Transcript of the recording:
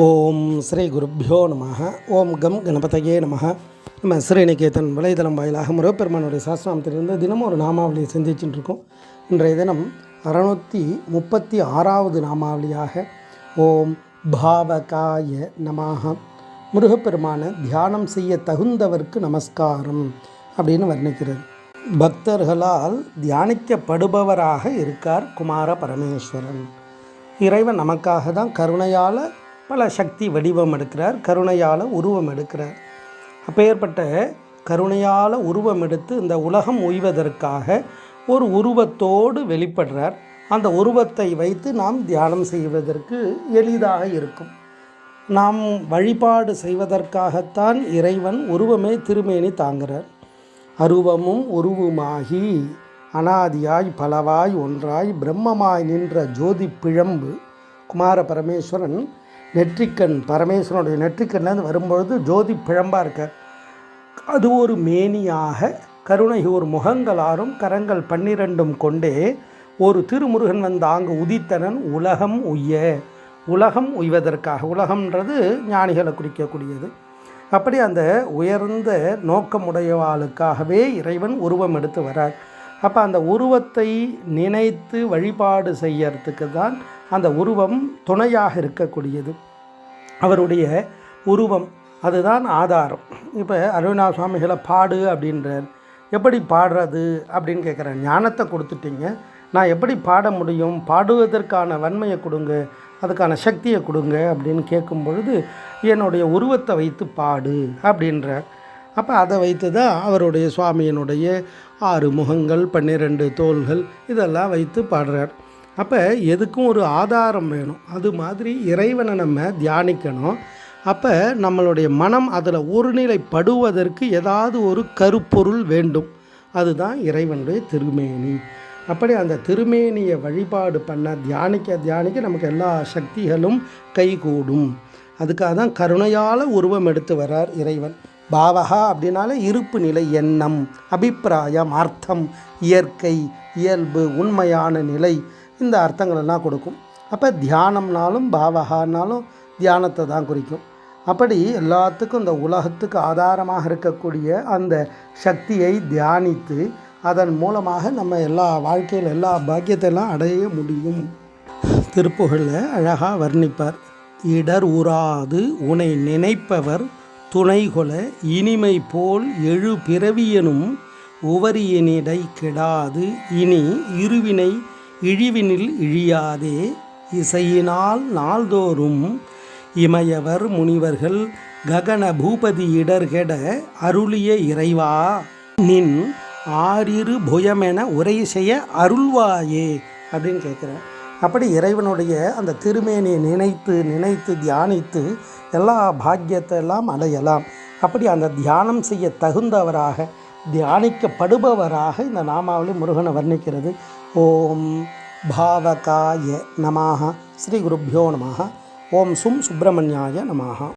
ஓம் ஸ்ரீ குருப்பியோ நம. ஓம் கம் கணபதையே நம. நம்ம ஸ்ரீநிகேதன் வலைதளம் வாயிலாக முருகப்பெருமானுடைய சாஸ்திரத்திலிருந்து தினமும் ஒரு நாமாவளியை சிந்திச்சுட்டு இருக்கோம். இன்றைய தினம் 636வது நாமாவளியாக ஓம் பாவகாய நமஹ. முருகப்பெருமான தியானம் செய்ய தகுந்தவர்க்கு நமஸ்காரம் அப்படின்னு வர்ணிக்கிறது. பக்தர்களால் தியானிக்கப்படுபவராக இருக்கார் குமார பரமேஸ்வரன். இறைவன் நமக்காக தான் கருணையால் பல சக்தி வடிவம் எடுக்கிறார், கருணையால் உருவம் எடுக்கிறார். அப்பேற்பட்ட கருணையால் உருவம் எடுத்து இந்த உலகம் உய்வதற்காக ஒரு உருவத்தோடு வெளிப்படுறார். அந்த உருவத்தை வைத்து நாம் தியானம் செய்வதற்கு எளிதாக இருக்கும். நாம் வழிபாடு செய்வதற்காகத்தான் இறைவன் உருவமே திருமேனி தாங்குகிறார். அருவமும் உருவுமாகி அனாதியாய் பலவாய் ஒன்றாய் பிரம்மமாய் நின்ற ஜோதி பிழம்பு குமார பரமேஸ்வரன் நெற்றிக்கண். பரமேஸ்வரனுடைய நெற்றிக்கண்ணில் வரும்பொழுது ஜோதி பிழம்பாக இருக்கார். அது ஒரு மேனியாக கருணை ஒரு முகங்களாரும் கரங்கள் 12 கொண்டே ஒரு திருமுருகன் வந்து அங்கு உதித்தனன் உலகம் உய்ய. உலகம் உய்வதற்காக, உலகம்ன்றது ஞானிகளை குறிக்கக்கூடியது. அப்படி அந்த உயர்ந்த நோக்கமுடையவாளுக்காகவே இறைவன் உருவம் எடுத்து வரார். அப்போ அந்த உருவத்தை நினைத்து வழிபாடு செய்யறதுக்கு தான் அந்த உருவம் துணையாக இருக்கக்கூடியது. அவருடைய உருவம் அதுதான் ஆதாரம். இப்போ அருணாச்சல சுவாமிகளை பாடு அப்படின்றார். எப்படி பாடுறது அப்படின்னு கேட்குறேன். ஞானத்தை கொடுத்துட்டீங்க, நான் எப்படி பாட முடியும்? பாடுவதற்கான வன்மையை கொடுங்க, அதுக்கான சக்தியை கொடுங்க அப்படின்னு கேட்கும் பொழுது என்னுடைய உருவத்தை வைத்து பாடு அப்படின்றார். அப்போ அதை வைத்து தான் அவருடைய சுவாமியினுடைய 6 முகங்கள் 12 தோள்கள் இதெல்லாம் வைத்து பாடுறார். அப்போ எதுக்கும் ஒரு ஆதாரம் வேணும். அது மாதிரி இறைவனை நம்ம தியானிக்கணும். அப்போ நம்மளுடைய மனம் அதில் ஒருநிலைப்படுவதற்கு ஏதாவது ஒரு கருப்பொருள் வேண்டும். அதுதான் இறைவனுடைய திருமேனி. அப்படி அந்த திருமேனியை வழிபாடு பண்ண தியானிக்க நமக்கு எல்லா சக்திகளும் கைகூடும். அதுக்காக தான் கருணையால் உருவம் எடுத்து வரார் இறைவன். பாவகா அப்படின்னாலே இருப்பு நிலை, எண்ணம், அபிப்பிராயம், அர்த்தம், இயற்கை, இயல்பு, உண்மையான நிலை, இந்த அர்த்தங்களெல்லாம் கொடுக்கும். அப்போ தியானம்னாலும் பாவகானாலும் தியானத்தை தான் குறிக்கும். அப்படி எல்லாத்துக்கும் இந்த உலகத்துக்கு ஆதாரமாக இருக்கக்கூடிய அந்த சக்தியை தியானித்து அதன் மூலமாக நம்ம எல்லா வாழ்க்கையில் எல்லா பாக்கியத்தையெல்லாம் அடைய முடியும். திருப்புகழில் அழகாக வர்ணிப்பார். இடர் உறாது உனை நினைப்பவர் துணைகொல இனிமை போல் எழு பிறவியனும் உவரியனிடை கெடாது இனி இருவினை இழிவினில் இழியாதே இசையினால் நாள்தோறும் இமையவர் முனிவர்கள் ககன பூபதி இடர்கெட அருளிய இறைவா நின் ஆறிரு புயமென உரை செய்ய அருள்வாயே அப்படின்னு கேட்குறேன். அப்படி இறைவனுடைய அந்த திருமேனியை நினைத்து நினைத்து தியானித்து எல்லா பாக்கியத்தை எல்லாம் அடையலாம். அப்படி அந்த தியானம் செய்ய தகுந்தவராக தியானிக்கப்படுபவராக இந்த நாமாவளி முருகனை வர்ணிக்கிறது. ஓம் பாவகாய நமஹ. ஸ்ரீ குருப்பியோ நமஹ. ஓம் சும் சுப்பிரமணியாய நமஹ.